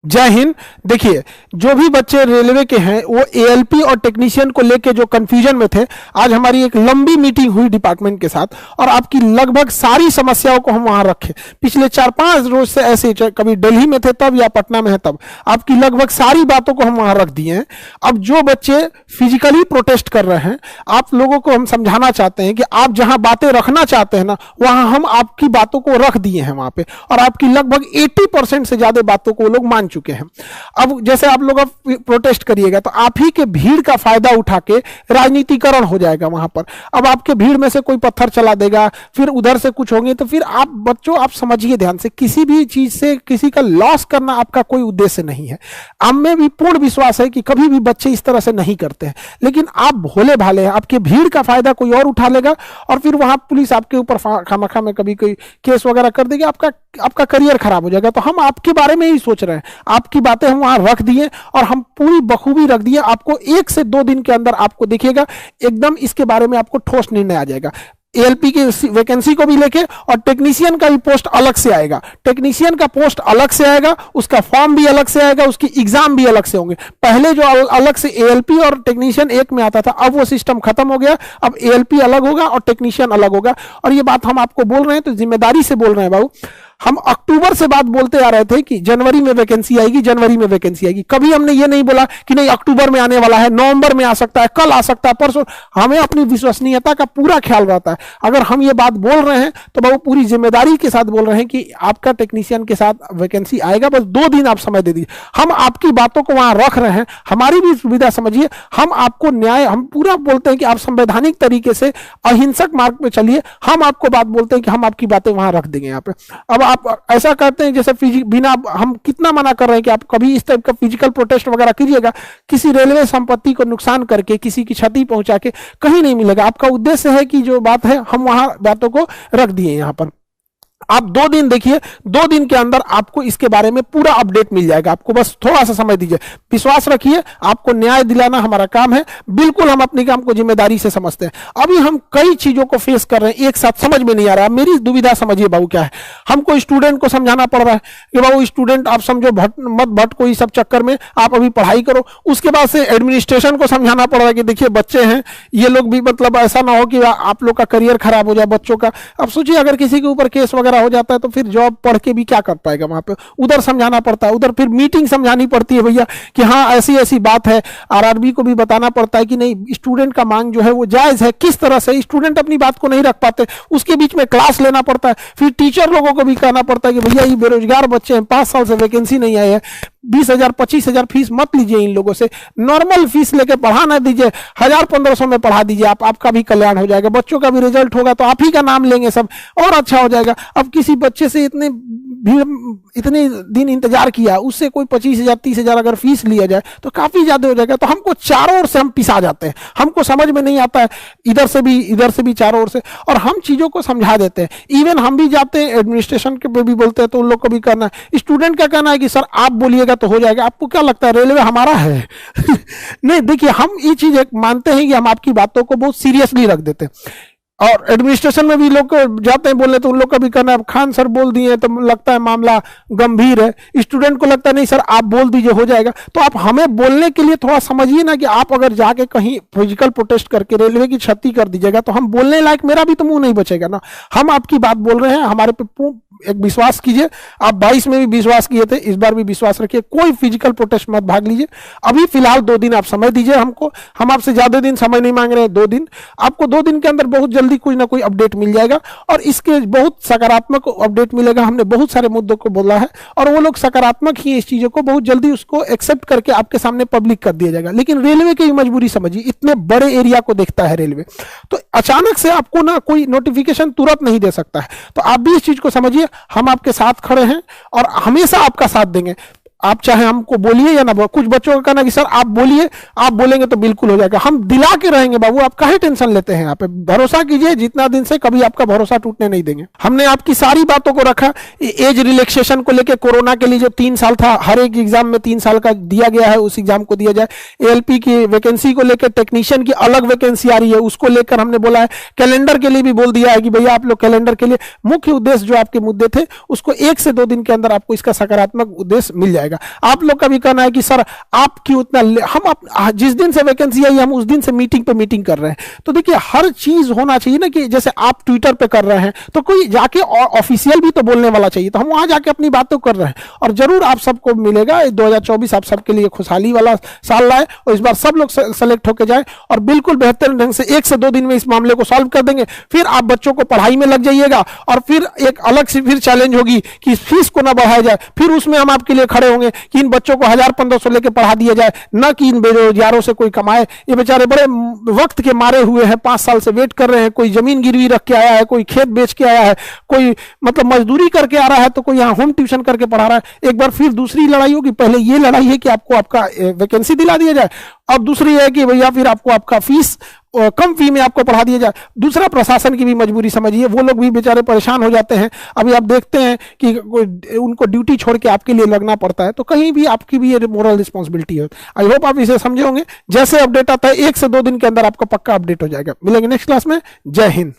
जय हिंद। देखिए, जो भी बच्चे रेलवे के हैं वो एएलपी और टेक्नीशियन को लेके जो कंफ्यूजन में थे, आज हमारी एक लंबी मीटिंग हुई डिपार्टमेंट के साथ और आपकी लगभग सारी समस्याओं को हम वहां रखे। पिछले 4-5 रोज से ऐसे, कभी दिल्ली में थे तब या पटना में है तब, आपकी लगभग सारी बातों को हम वहां रख दिए हैं। अब जो बच्चे फिजिकली प्रोटेस्ट कर रहे हैं, आप लोगों को हम समझाना चाहते हैं कि आप जहां बातें रखना चाहते हैं ना, वहां हम आपकी बातों को रख दिए हैं वहां पे, और आपकी लगभग 80% से ज्यादा बातों को लोग मान चुके हैं। अब जैसे आप लोग अब प्रोटेस्ट करिएगा तो आप ही के भीड़ का फायदा उठा के राजनीतिकरण हो जाएगा वहां पर। अब आपके भीड़ में से कोई पत्थर चला देगा, फिर उधर से कुछ होंगे, तो फिर आप बच्चों आप समझिए ध्यान से, किसी भी चीज से किसी का लॉस करना आपका कोई उद्देश्य नहीं है। हम में भी पूर्ण विश्वास है कि कभी भी बच्चे इस तरह से नहीं करते हैं, लेकिन आप भोले भाले हैं, आपके भीड़ का फायदा कोई और उठा लेगा और फिर वहां पुलिस आपके ऊपर खामखा में कभी कोई केस वगैरह कर देगी, आपका करियर खराब हो जाएगा। तो हम आपके बारे में ही सोच रहे हैं, आपकी बातें हम वहां रख दिए और हम पूरी बखूबी रख दिए। आपको 1 से 2 दिन के अंदर आपको देखिएगा एकदम इसके बारे में आपको ठोस निर्णय आ जाएगा। एएलपी की वैकेंसी को भी लेके और टेक्नीशियन का भी पोस्ट अलग से आएगा। टेक्नीशियन का पोस्ट अलग से आएगा, उसका फॉर्म भी अलग से आएगा, उसकी एग्जाम भी अलग से होंगे। पहले जो अलग से एएलपी और टेक्नीशियन एक में आता था, अब वो सिस्टम खत्म हो गया। अब एएलपी अलग होगा और टेक्नीशियन अलग होगा। और ये बात हम आपको बोल रहे हैं तो जिम्मेदारी से बोल रहे हैं बाबू। हम अक्टूबर से बात बोलते आ रहे थे कि जनवरी में वैकेंसी आएगी, जनवरी में वैकेंसी आएगी। कभी हमने ये नहीं बोला कि नहीं अक्टूबर में आने वाला है, नवंबर में आ सकता है, कल आ सकता है, परसों। हमें अपनी विश्वसनीयता का पूरा ख्याल रहता है। अगर हम ये बात बोल रहे हैं तो बाबू पूरी जिम्मेदारी के साथ बोल रहे हैं कि आपका टेक्नीशियन के साथ वैकेंसी आएगा, बस 2 दिन आप समय दे दीजिए। हम आपकी बातों को वहां रख रहे हैं, हमारी भी सुविधा समझिए। हम आपको न्याय, हम पूरा बोलते हैं कि आप संवैधानिक तरीके से अहिंसक मार्ग पे चलिए। हम आपको बात बोलते हैं कि हम आपकी बातें वहां रख देंगे यहाँ पे। अब आप ऐसा करते हैं जैसे बिना, हम कितना मना कर रहे हैं कि आप कभी इस टाइप का फिजिकल प्रोटेस्ट वगैरह कीजिएगा, किसी रेलवे संपत्ति को नुकसान करके, किसी की क्षति पहुंचा के कहीं नहीं मिलेगा। आपका उद्देश्य है कि जो बात है हम वहां बातों को रख दिए यहां पर। आप 2 दिन देखिए, 2 दिन के अंदर आपको इसके बारे में पूरा अपडेट मिल जाएगा। आपको बस थोड़ा सा समय दीजिए, विश्वास रखिए, आपको न्याय दिलाना हमारा काम है। बिल्कुल हम अपने काम को जिम्मेदारी से समझते हैं। अभी हम कई चीजों को फेस कर रहे हैं, एक साथ समझ में नहीं आ रहा है। मेरी दुविधा समझिए बाबू क्या है। हमको स्टूडेंट को समझाना पड़ रहा है कि बाबू स्टूडेंट आप समझो, मत भटको इस सब चक्कर में, आप अभी पढ़ाई करो। उसके बाद से एडमिनिस्ट्रेशन को समझाना पड़ रहा है कि देखिए बच्चे हैं, ये लोग भी मतलब ऐसा ना हो कि आप लोग का करियर खराब हो जाए बच्चों का। अब सोचिए अगर किसी के ऊपर केस वगैरह हो जाता है तो फिर जॉब पढ़ के भी क्या कर पाएगा वहां पे। उधर समझाना पड़ता है, उधर फिर मीटिंग समझानी पड़ती है भैया कि हाँ ऐसी ऐसी बात है। आरआरबी को भी बताना पड़ता है कि नहीं स्टूडेंट का मांग जो है वो जायज है। किस तरह से स्टूडेंट अपनी बात को नहीं रख पाते, उसके बीच में क्लास लेना पड़ता है। फिर टीचर लोगों को भी कहना पड़ता है कि भैया ये बेरोजगार बच्चे हैं, 5 साल से वैकेंसी नहीं आई है, 20,000 25,000 फीस मत लीजिए इन लोगों से, नॉर्मल फीस लेके पढ़ा ना दीजिए, 1000-1500 में पढ़ा दीजिए। आपका भी कल्याण हो जाएगा, बच्चों का भी रिजल्ट होगा तो आप ही का नाम लेंगे सब, और अच्छा हो जाएगा। अब किसी बच्चे से इतने दिन इंतजार किया, उससे कोई 25,000 30,000 अगर फीस लिया जाए तो काफी ज्यादा हो जाएगा। तो हमको चारों ओर से हम पिसा जाते हैं, हमको समझ में नहीं आता है, इधर से भी चारों ओर से, और हम चीजों को समझा देते हैं। इवन हम भी जाते हैं एडमिनिस्ट्रेशन के पे भी बोलते हैं तो उन लोग को भी करना है। स्टूडेंट का कहना है कि सर आप बोलिएगा तो हो जाएगा। आपको क्या लगता है रेलवे हमारा है? नहीं, देखिए हम ये चीज मानते हैं कि हम आपकी बातों को बहुत सीरियसली रख देते हैं। और एडमिनिस्ट्रेशन में भी लोग जाते हैं बोलने तो उन लोग का भी करना है, खान सर बोल दिए तो लगता है मामला गंभीर है। स्टूडेंट को लगता है नहीं सर आप बोल दीजिए हो जाएगा। तो आप हमें बोलने के लिए थोड़ा समझिए ना कि आप अगर जाके कहीं फिजिकल प्रोटेस्ट करके रेलवे की क्षति कर दीजिएगा तो हम बोलने लायक, मेरा भी तो मुंह नहीं बचेगा ना। हम आपकी बात बोल रहे हैं, हमारे पे एक विश्वास कीजिए। आप 22 में भी विश्वास किए थे, इस बार भी विश्वास रखिए। कोई फिजिकल प्रोटेस्ट मत भाग लीजिए। अभी फिलहाल 2 दिन आप समय दीजिए हमको, हम आपसे ज्यादा दिन समय नहीं मांग रहे हैं, 2 दिन। आपको 2 दिन के अंदर बहुत जल्दी कोई ना कोई अपडेट मिल जाएगा और इसके बहुत सकारात्मक अपडेट मिलेगा। हमने बहुत सारे मुद्दों को बोला है और वो लोग सकारात्मक ही इस चीजों को बहुत जल्दी उसको एक्सेप्ट करके आपके सामने पब्लिक कर दिया जाएगा। लेकिन रेलवे की मजबूरी समझिए, इतने बड़े एरिया को देखता है रेलवे, तो अचानक से आपको ना कोई नोटिफिकेशन तुरंत नहीं दे सकता है। तो आप भी इस चीज को समझिए, हम आपके साथ खड़े हैं और हमेशा आपका साथ देंगे। आप चाहे हमको बोलिए या ना, कुछ बच्चों का कहना कि सर आप बोलिए, आप बोलेंगे तो बिल्कुल हो जाएगा। हम दिला के रहेंगे बाबू, आप काहे टेंशन लेते हैं? यहाँ पे भरोसा कीजिए, जितना दिन से कभी आपका भरोसा टूटने नहीं देंगे। हमने आपकी सारी बातों को रखा। एज रिलैक्सेशन को लेकर कोरोना के लिए जो 3 साल था, हर एक एग्जाम में 3 साल का दिया गया है, उस एग्जाम को दिया जाए। एएलपी की वैकेंसी को लेकर टेक्नीशियन की अलग वैकेंसी आ रही है, उसको लेकर हमने बोला है। कैलेंडर के लिए भी बोल दिया है कि भैया आप लोग कैलेंडर के लिए मुख्य उद्देश्य जो आपके मुद्दे थे उसको 1 से 2 दिन के अंदर आपको इसका सकारात्मक उद्देश्य मिल जाएगा। मिलेगा। आप लोग का भी कहना है कि सर आप क्यों उतना जिस दिन से वैकेंसी आई हम उस दिन से मीटिंग पे मीटिंग कर रहे हैं। तो देखिए हर चीज होना चाहिए ना, कि जैसे आप ट्विटर पे कर रहे हैं तो कोई जाके ऑफिशियल भी तो बोलने वाला चाहिए, तो हम वहां जाके अपनी बात तो कर रहे हैं। और जरूर आप सबको मिलेगा 2024 आप सबके लिए खुशहाली वाला साल लाए, और इस बार सब लोग सेलेक्ट होकर जाए और बिल्कुल बेहतर ढंग से 1 से 2 दिन में इस मामले को सॉल्व कर देंगे। फिर आप बच्चों को पढ़ाई में लग जाइएगा, और फिर एक अलग से फिर चैलेंज होगी कि फीस को ना बढ़ाया जाए। फिर उसमें हम आपके लिए खड़े होंगे कि इन बच्चों को 1000-1500 लेके पढ़ा दिया जाए, न कि इन बेरोजगारों से कोई कमाए। ये बेचारे बड़े वक्त के मारे हुए हैं, 5 साल से वेट कर रहे हैं। कोई जमीन गिरवी रख के आया है, कोई खेत बेच के आया है, कोई मतलब मजदूरी करके आ रहा है, तो कोई यहाँ होम ट्यूशन करके पढ़ा रहा है। एक बार फिर दूसरी लड़ाई होगी। पहले ये लड़ाई है कि आपको आपका वैकेंसी दिला दिया जाए, और दूसरी है कि भैया फिर आपको आपका फीस कम फी में आपको पढ़ा दिया जाए। दूसरा प्रशासन की भी मजबूरी समझिए, वो लोग भी बेचारे परेशान हो जाते हैं। अभी आप देखते हैं कि उनको ड्यूटी छोड़ के आपके लिए लगना पड़ता है, तो कहीं भी आपकी भी ये मोरल रिस्पॉन्सिबिलिटी है। आई होप आप इसे समझे होंगे। जैसे अपडेट आता है 1 से 2 दिन के अंदर आपका पक्का अपडेट हो जाएगा। मिलेंगे नेक्स्ट क्लास में। जय हिंद।